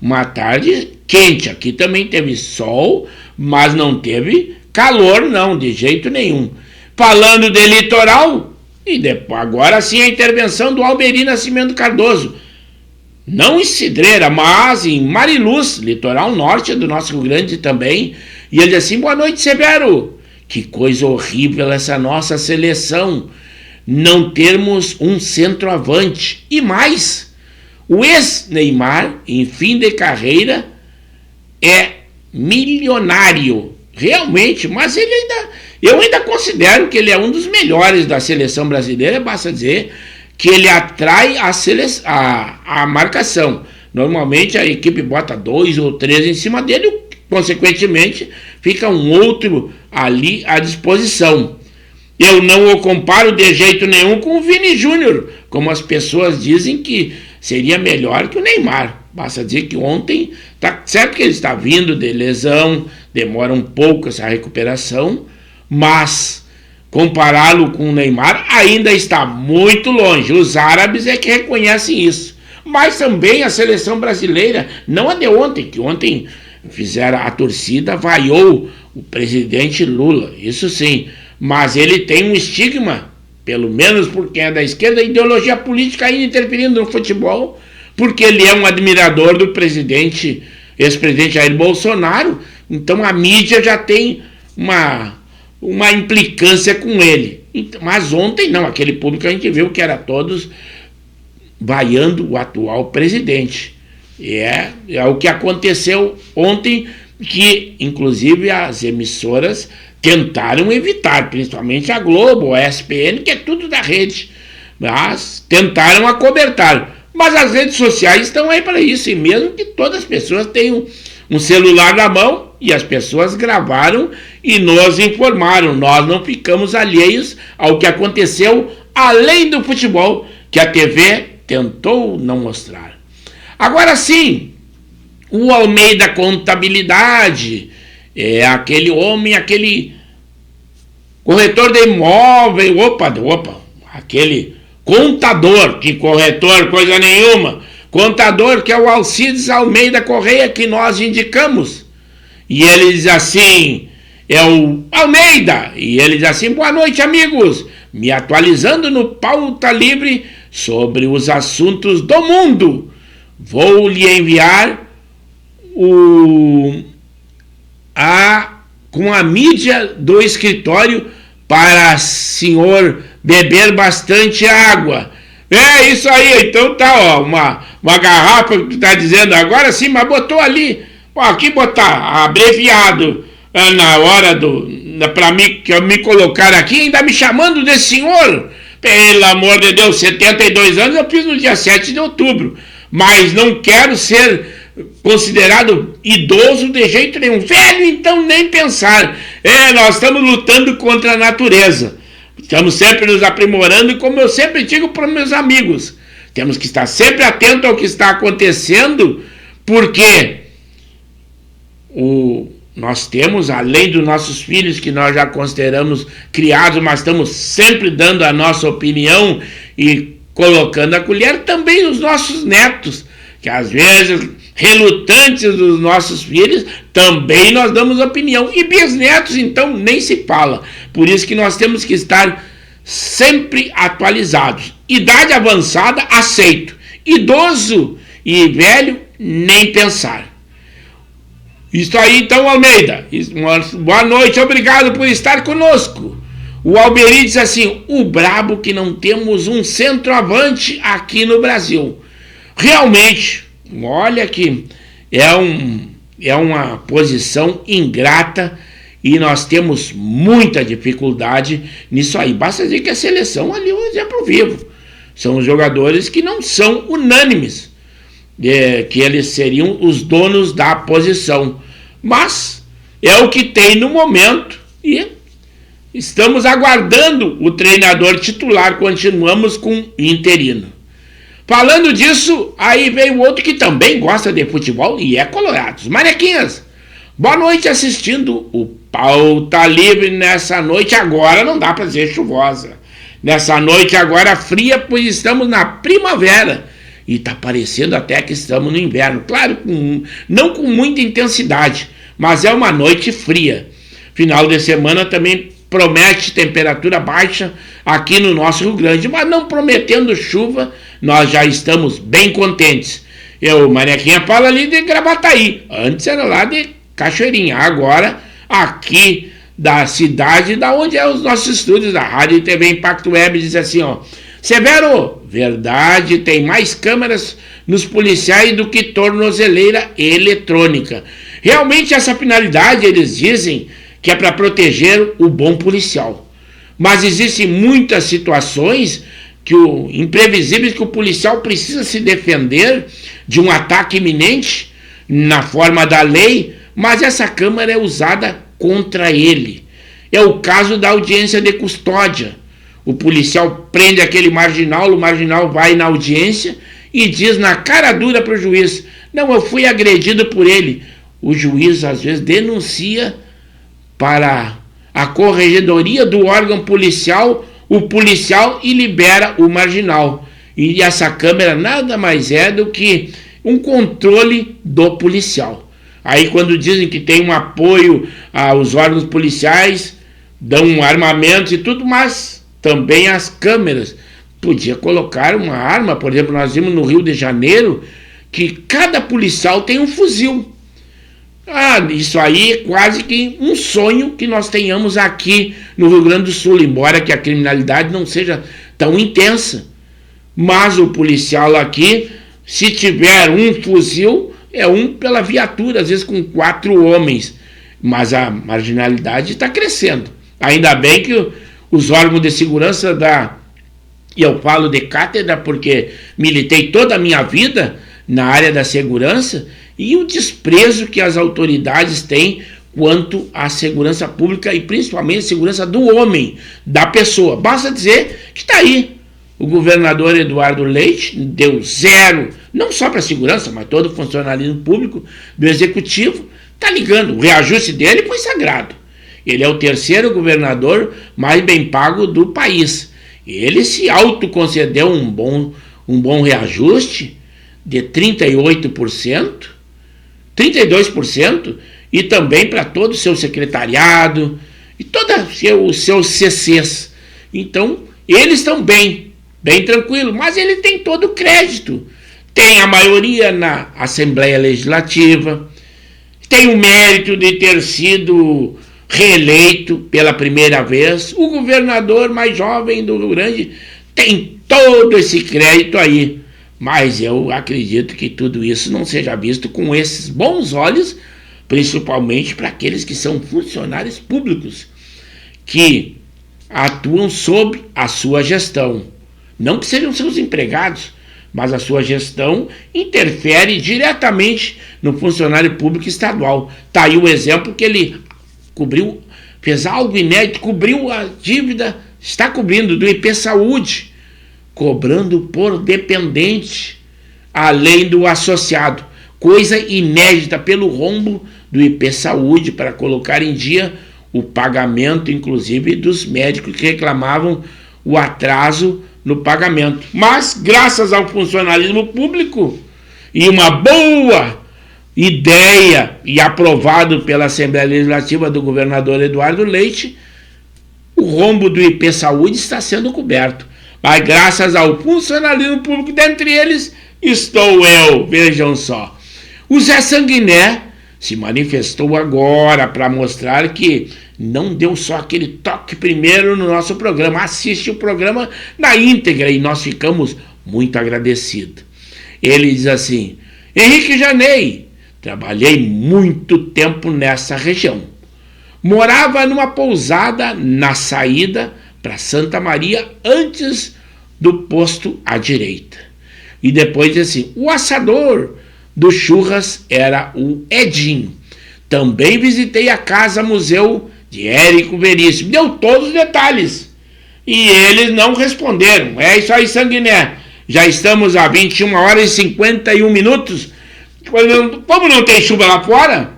uma tarde quente, aqui também teve sol, mas não teve calor não, de jeito nenhum. Falando de litoral, e depois, agora sim a intervenção do Alberi Nascimento Cardoso. Não em Cidreira, mas em Mariluz, litoral norte do nosso Rio Grande também. E ele diz assim: boa noite, Severo. Que coisa horrível essa nossa seleção, não termos um centroavante. E mais, o ex-Neymar, em fim de carreira, é milionário, realmente, mas eu ainda considero que ele é um dos melhores da seleção brasileira. Basta dizer que ele atrai a marcação. Normalmente a equipe bota 2 ou 3 em cima dele, consequentemente fica um outro ali à disposição. Eu não o comparo de jeito nenhum com o Vini Júnior, como as pessoas dizem que seria melhor que o Neymar. Basta dizer que ontem, tá certo que ele está vindo de lesão, demora um pouco essa recuperação, mas compará-lo com o Neymar ainda está muito longe. Os árabes é que reconhecem isso. Mas também a seleção brasileira, não a de ontem, que ontem fizeram a torcida, vaiou o presidente Lula, isso sim. mas ele tem um estigma, pelo menos porque é da esquerda, ideologia política ainda interferindo no futebol, porque ele é um admirador do presidente, ex-presidente Jair Bolsonaro, então a mídia já tem uma implicância com ele. Mas ontem não, aquele público a gente viu que era todos vaiando o atual presidente. É o que aconteceu ontem, que inclusive as emissoras tentaram evitar, principalmente a Globo, a ESPN, que é tudo da rede, mas tentaram acobertar. Mas as redes sociais estão aí para isso, e mesmo que todas as pessoas tenham um celular na mão, e as pessoas gravaram e nos informaram. Nós não ficamos alheios ao que aconteceu além do futebol, que a TV tentou não mostrar. Agora sim, o Almeida Contabilidade é aquele homem, aquele corretor de imóvel, aquele contador, que corretor, coisa nenhuma, contador que é o Alcides Almeida Correia, que nós indicamos. E ele diz assim, é o Almeida, e ele diz assim: boa noite, amigos, me atualizando no Pauta Livre sobre os assuntos do mundo. Vou lhe enviar com a mídia do escritório para senhor beber bastante água. É isso aí, então tá, ó, uma garrafa que tá dizendo agora sim, mas botou ali, ó, aqui botar abreviado na hora para mim, que eu me colocar aqui, ainda me chamando de senhor. Pelo amor de Deus, 72 anos eu fiz no dia 7 de outubro, mas não quero ser considerado idoso de jeito nenhum. Velho, então nem pensar. Nós estamos lutando contra a natureza. Estamos sempre nos aprimorando, e como eu sempre digo para meus amigos, temos que estar sempre atento ao que está acontecendo, porque nós temos, além dos nossos filhos, que nós já consideramos criados, mas estamos sempre dando a nossa opinião e colocando a colher, também os nossos netos, que às vezes, relutantes dos nossos filhos, também nós damos opinião. E bisnetos, então, nem se fala. Por isso que nós temos que estar sempre atualizados. Idade avançada, aceito. Idoso e velho, nem pensar. Isso aí, então, Almeida. Boa noite, obrigado por estar conosco. O Alberi diz assim: o brabo que não temos um centroavante aqui no Brasil. Realmente, olha que é uma posição ingrata, e nós temos muita dificuldade nisso aí. Basta dizer que a seleção ali é um exemplo vivo. São os jogadores que não são unânimes, que eles seriam os donos da posição. Mas é o que tem no momento, e estamos aguardando o treinador titular. Continuamos com interino. Falando disso, aí veio outro que também gosta de futebol e é colorado. Os Manequinhas. Boa noite, assistindo o Pauta Livre nessa noite. Agora não dá para dizer chuvosa. Nessa noite agora fria, pois estamos na primavera. E está parecendo até que estamos no inverno. Claro, não com muita intensidade, mas é uma noite fria. Final de semana também promete temperatura baixa aqui no nosso Rio Grande, mas não prometendo chuva, nós já estamos bem contentes. O Manequinha fala ali de Gravataí, antes era lá de Cachoeirinha, agora aqui da cidade, da onde é os nossos estúdios da Rádio e TV Impacto Web, diz assim, ó: Severo, verdade, tem mais câmeras nos policiais do que tornozeleira eletrônica. Realmente essa finalidade, eles dizem que é para proteger o bom policial. Mas existem muitas situações imprevisíveis que o policial precisa se defender de um ataque iminente na forma da lei, mas essa câmera é usada contra ele. É o caso da audiência de custódia. O policial prende aquele marginal, o marginal vai na audiência e diz na cara dura para o juiz: não, eu fui agredido por ele. O juiz às vezes denuncia para a corregedoria do órgão policial o policial e libera o marginal. E essa câmera nada mais é do que um controle do policial. Aí quando dizem que tem um apoio aos órgãos policiais, dão armamentos e tudo, mas também as câmeras. Podia colocar uma arma, por exemplo, nós vimos no Rio de Janeiro que cada policial tem um fuzil. Isso aí é quase que um sonho que nós tenhamos aqui no Rio Grande do Sul, embora que a criminalidade não seja tão intensa. Mas o policial aqui, se tiver um fuzil, é um pela viatura, às vezes com 4 homens. Mas a marginalidade está crescendo. Ainda bem que os órgãos de segurança e eu falo de cátedra porque militei toda a minha vida na área da segurança, e o desprezo que as autoridades têm quanto à segurança pública e principalmente a segurança do homem, da pessoa. Basta dizer que está aí. O governador Eduardo Leite deu 0, não só para a segurança, mas todo o funcionalismo público do executivo está ligando. O reajuste dele foi sagrado. Ele é o 3º governador mais bem pago do país. Ele se autoconcedeu um bom reajuste de 38%, 32%, e também para todo o seu secretariado e todos os seus CCs. Então, eles estão bem tranquilo, mas ele tem todo o crédito. Tem a maioria na Assembleia Legislativa, tem o mérito de ter sido reeleito pela primeira vez. O governador mais jovem do Rio Grande tem todo esse crédito aí. Mas eu acredito que tudo isso não seja visto com esses bons olhos, principalmente para aqueles que são funcionários públicos, que atuam sob a sua gestão. Não que sejam seus empregados, mas a sua gestão interfere diretamente no funcionário público estadual. Está aí o exemplo que ele cobriu, fez algo inédito, cobriu a dívida, está cobrindo do IP Saúde, cobrando por dependente, além do associado. Coisa inédita pelo rombo do IP Saúde para colocar em dia o pagamento, inclusive, dos médicos que reclamavam o atraso no pagamento. Mas, graças ao funcionalismo público e uma boa ideia e aprovado pela Assembleia Legislativa do governador Eduardo Leite, o rombo do IP Saúde está sendo coberto. Mas graças ao funcionalismo público, dentre eles, estou eu, vejam só. O Zé Sanguiné se manifestou agora para mostrar que não deu só aquele toque primeiro no nosso programa, assiste o programa na íntegra e nós ficamos muito agradecidos. Ele diz assim: Henrique Janei, trabalhei muito tempo nessa região. Morava numa pousada na saída para Santa Maria, antes do posto à direita. E depois diz assim: o assador do churras era o Edinho. Também visitei a casa museu de Érico Veríssimo. Deu todos os detalhes. E eles não responderam. É isso aí, Sanguiné. Já estamos a 21 horas e 51 minutos. Como não tem chuva lá fora,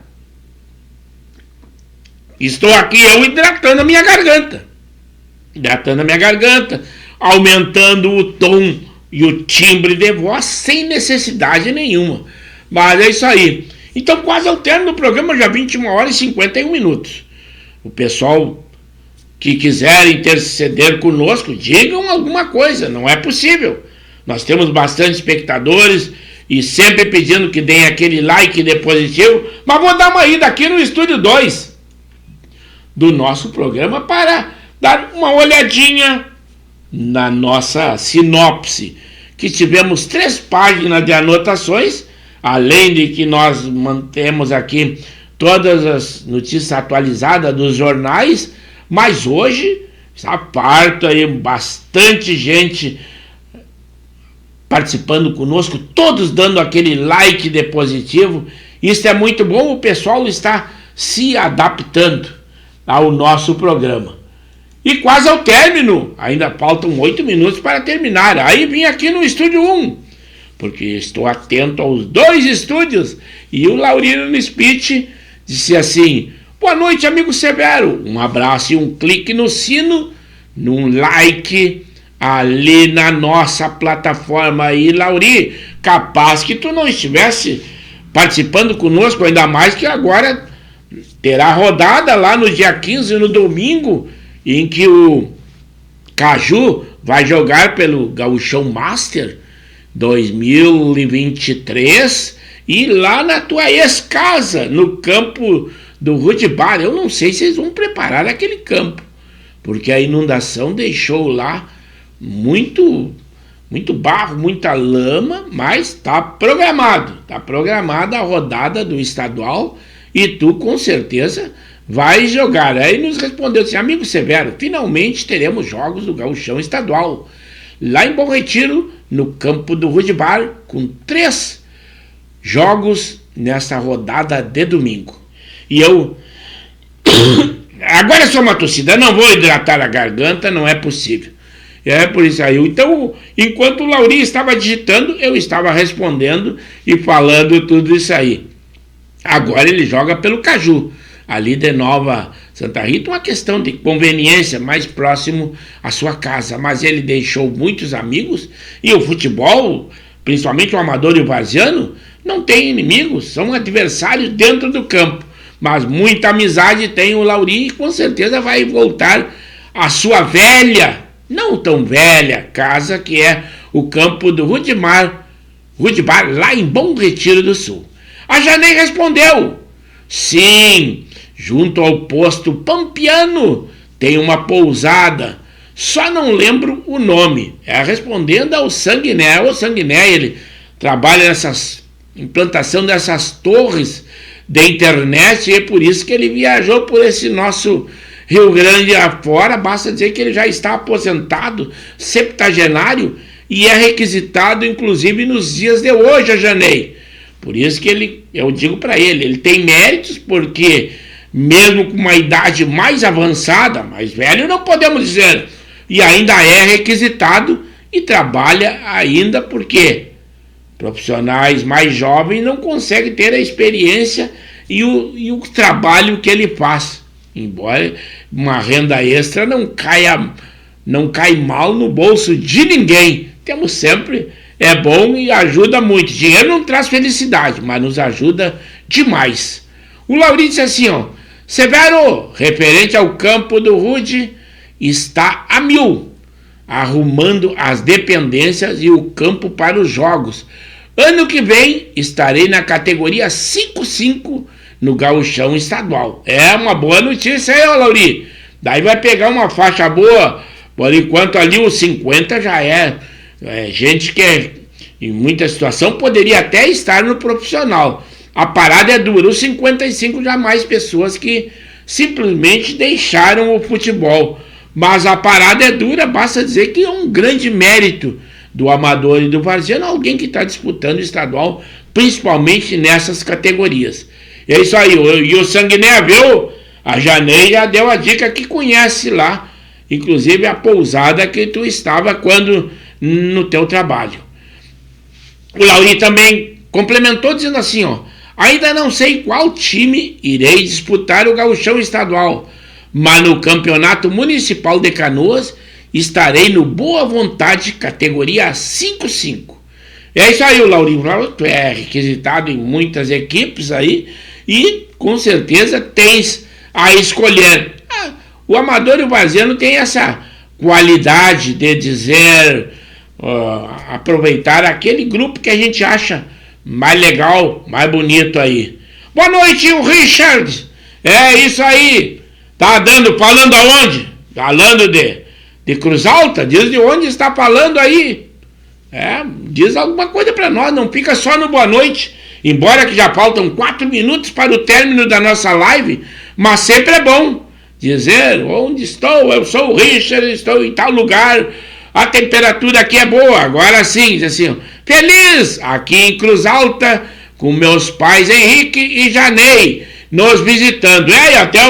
estou aqui eu hidratando a minha garganta. Aumentando o tom e o timbre de voz sem necessidade nenhuma. Mas é isso aí. Então, quase ao término do programa, já 21 horas e 51 minutos. O pessoal que quiser interceder conosco, digam alguma coisa. Não é possível. Nós temos bastante espectadores e sempre pedindo que deem aquele like de positivo. Mas vou dar uma ida aqui no estúdio 2 do nosso programa para dar uma olhadinha na nossa sinopse, que tivemos 3 páginas de anotações, além de que nós mantemos aqui todas as notícias atualizadas dos jornais, mas hoje está parto aí bastante gente participando conosco, todos dando aquele like de positivo. Isso é muito bom, o pessoal está se adaptando ao nosso programa. E quase ao término, ainda faltam 8 minutos para terminar. Aí vim aqui no estúdio 1, porque estou atento aos 2 estúdios. E o Laurino Spitz disse assim: boa noite, amigo Severo. Um abraço e um clique no sino, num like ali na nossa plataforma aí, Lauri. Capaz que tu não estivesse participando conosco, ainda mais que agora terá rodada lá no dia 15, no domingo, em que o Caju vai jogar pelo Gauchão Master 2023 e lá na tua ex-casa, no campo do Rudibar. Eu não sei se eles vão preparar aquele campo, porque a inundação deixou lá muito barro, muita lama, mas está programada a rodada do estadual e tu com certeza vai jogar. Aí nos respondeu assim: amigo Severo, finalmente teremos jogos do Gauchão Estadual lá em Bom Retiro, no campo do Rudibar, com 3 jogos nessa rodada de domingo. E eu agora sou uma torcida, não vou hidratar a garganta, não é possível. É por isso aí. Então, enquanto o Lauri estava digitando, eu estava respondendo e falando tudo isso aí. Agora ele joga pelo Caju, ali de Nova Santa Rita, uma questão de conveniência, mais próximo à sua casa. Mas ele deixou muitos amigos e o futebol, principalmente o amador e o varziano, não tem inimigos, são adversários dentro do campo. Mas muita amizade tem o Lauri e com certeza vai voltar à sua velha, não tão velha casa, que é o campo do Rudibar, lá em Bom Retiro do Sul. A Janei respondeu: sim, junto ao posto Pampiano tem uma pousada, só não lembro o nome. É respondendo ao Sanguiné. O Sanguiné, ele trabalha nessas implantação dessas torres de internet e é por isso que ele viajou por esse nosso Rio Grande afora. Basta dizer que ele já está aposentado, septagenário, e é requisitado inclusive nos dias de hoje, a Janei. Por isso que eu digo para ele tem méritos, porque mesmo com uma idade mais avançada, mais velho não podemos dizer, e ainda é requisitado e trabalha ainda, porque profissionais mais jovens não conseguem ter a experiência e o trabalho que ele faz. Embora uma renda extra não cai mal no bolso de ninguém. Temos sempre, é bom e ajuda muito. Dinheiro não traz felicidade, mas nos ajuda demais. O Lauri disse assim, Severo, referente ao campo do Rude, está a 1000, arrumando as dependências e o campo para os jogos. Ano que vem estarei na categoria 5-5 no Gauchão Estadual. É uma boa notícia aí, Lauri. Daí vai pegar uma faixa boa. Por enquanto ali os 50 já é gente que em muita situação poderia até estar no profissional. A parada é dura. Os 55 já mais pessoas que simplesmente deixaram o futebol. Mas a parada é dura, basta dizer que é um grande mérito do amador e do varziano, alguém que está disputando o estadual, principalmente nessas categorias. É isso aí. E o Sanguiné, viu? A Janei já deu a dica que conhece lá, inclusive a pousada que tu estava quando no teu trabalho. O Lauri também complementou dizendo assim, ainda não sei qual time irei disputar o Gauchão Estadual, mas no Campeonato Municipal de Canoas estarei no Boa Vontade, categoria 5-5. É isso aí, o Laurinho. Tu é requisitado em muitas equipes aí e com certeza tens a escolher. O amador e o varziano tem essa qualidade de dizer, aproveitar aquele grupo que a gente acha mais legal, mais bonito aí. Boa noite, o Richard. É isso aí. Tá falando aonde? Falando de Cruz Alta? Diz de onde está falando aí. Diz alguma coisa para nós, não fica só no boa noite. Embora que já faltam 4 minutos para o término da nossa live, mas sempre é bom dizer onde estou. Eu sou o Richard, estou em tal lugar, a temperatura aqui é boa. Agora sim, diz assim, feliz aqui em Cruz Alta com meus pais Henrique e Janei nos visitando. Até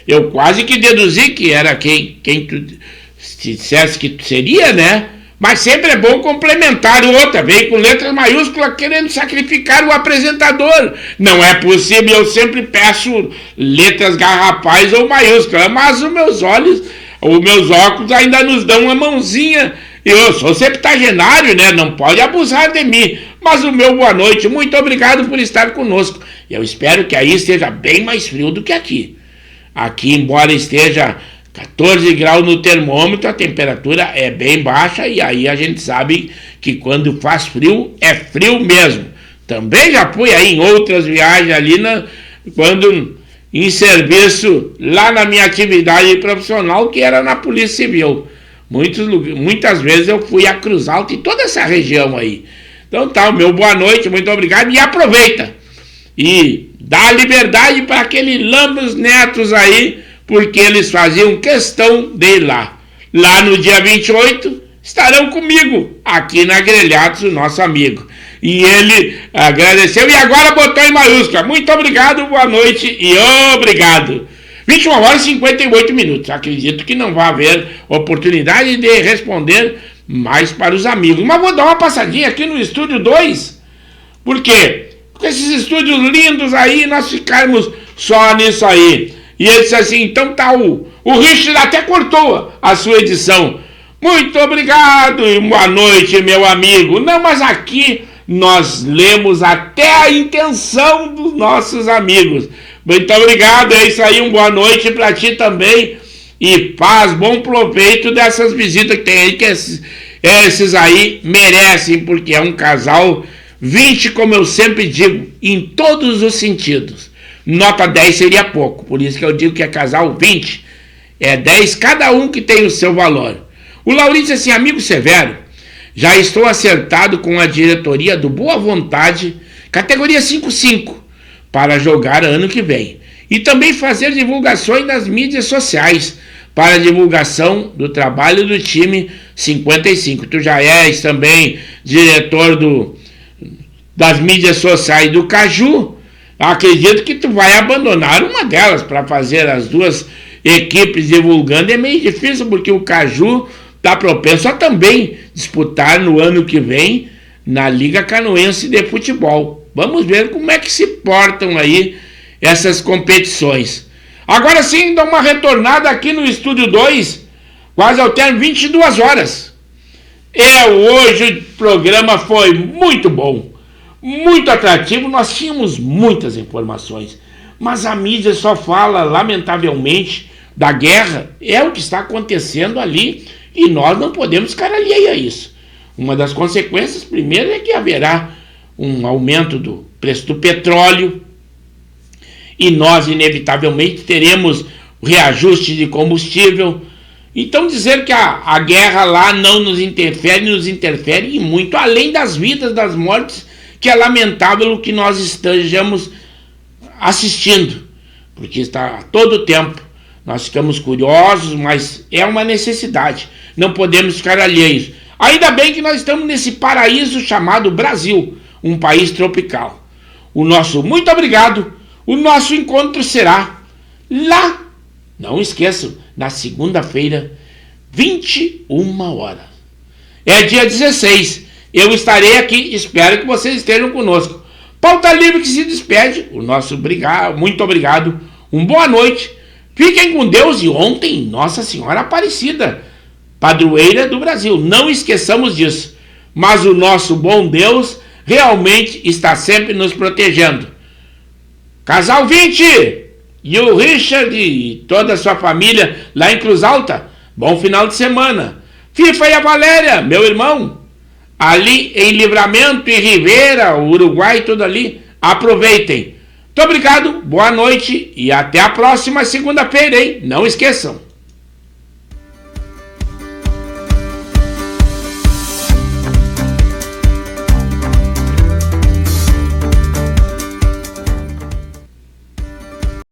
eu quase que deduzi que era quem tu dissesse que tu seria, né? Mas sempre é bom complementar. O outro veio com letras maiúsculas querendo sacrificar o apresentador. Não é possível, eu sempre peço letras garrafais ou maiúsculas, mas os meus óculos ainda nos dão uma mãozinha. Eu sou septagenário, né? Não pode abusar de mim. Mas o meu boa noite, muito obrigado por estar conosco. Eu espero que aí esteja bem mais frio do que aqui. Aqui, embora esteja 14 graus no termômetro, a temperatura é bem baixa e aí a gente sabe que quando faz frio, é frio mesmo. Também já fui aí em outras viagens ali, quando em serviço lá na minha atividade profissional, que era na Polícia Civil. Muitas vezes eu fui a Cruz Alta e toda essa região aí. Então tá, o meu boa noite, muito obrigado e aproveita. E dá liberdade para aqueles lambos netos aí, porque eles faziam questão de ir lá. Lá no dia 28 estarão comigo, aqui na Grelhados, o nosso amigo. E ele agradeceu e agora botou em maiúscula. Muito obrigado, boa noite e obrigado. 21 horas e 58 minutos. Acredito que não vai haver oportunidade de responder mais para os amigos. Mas vou dar uma passadinha aqui no Estúdio 2. Por quê? Porque esses estúdios lindos aí, nós ficarmos só nisso aí. E ele disse assim, então tá, o Richard até cortou a sua edição. Muito obrigado e boa noite, meu amigo. Não, mas aqui nós lemos até a intenção dos nossos amigos. Muito obrigado, é isso aí, boa noite para ti também. E paz, bom proveito dessas visitas que tem aí, que esses aí merecem, porque é um casal 20, como eu sempre digo, em todos os sentidos. Nota 10 seria pouco, por isso que eu digo que é casal 20. É 10 cada um que tem o seu valor. O Laurinho disse assim, amigo Severo, já estou acertado com a diretoria do Boa Vontade, categoria 5-5, para jogar ano que vem. E também fazer divulgações nas mídias sociais, para divulgação do trabalho do time 55. Tu já és também diretor das mídias sociais do Caju. Acredito que tu vai abandonar uma delas para fazer as duas equipes divulgando. É meio difícil porque o Caju está propenso a também disputar no ano que vem na Liga Canoense de Futebol. Vamos ver como é que se portam aí essas competições. Agora sim, dá uma retornada aqui no Estúdio 2, quase ao termo, 22 horas. Hoje o programa foi muito bom, muito atrativo, nós tínhamos muitas informações, mas a mídia só fala, lamentavelmente, da guerra, é o que está acontecendo ali, e nós não podemos ficar alheios a isso. Uma das consequências, primeiro, é que haverá um aumento do preço do petróleo, e nós, inevitavelmente, teremos o reajuste de combustível. Então, dizer que a guerra lá não nos interfere e muito, além das vidas, das mortes, que é lamentável o que nós estejamos assistindo, porque está a todo tempo. Nós ficamos curiosos, mas é uma necessidade. Não podemos ficar alheios. Ainda bem que nós estamos nesse paraíso chamado Brasil, um país tropical. O nosso muito obrigado. O nosso encontro será lá, não esqueçam, na segunda-feira, 21 horas. É dia 16. Eu estarei aqui, espero que vocês estejam conosco. Pauta Livre que se despede. O nosso muito obrigado. Boa noite. Fiquem com Deus e ontem Nossa Senhora Aparecida, padroeira do Brasil. Não esqueçamos disso. Mas o nosso bom Deus realmente está sempre nos protegendo. Casal 20 e o Richard e toda a sua família lá em Cruz Alta, bom final de semana. FIFA e a Valéria, meu irmão, ali em Livramento e Ribeira, Uruguai, tudo ali, aproveitem. Muito obrigado, boa noite e até a próxima segunda-feira, hein? Não esqueçam.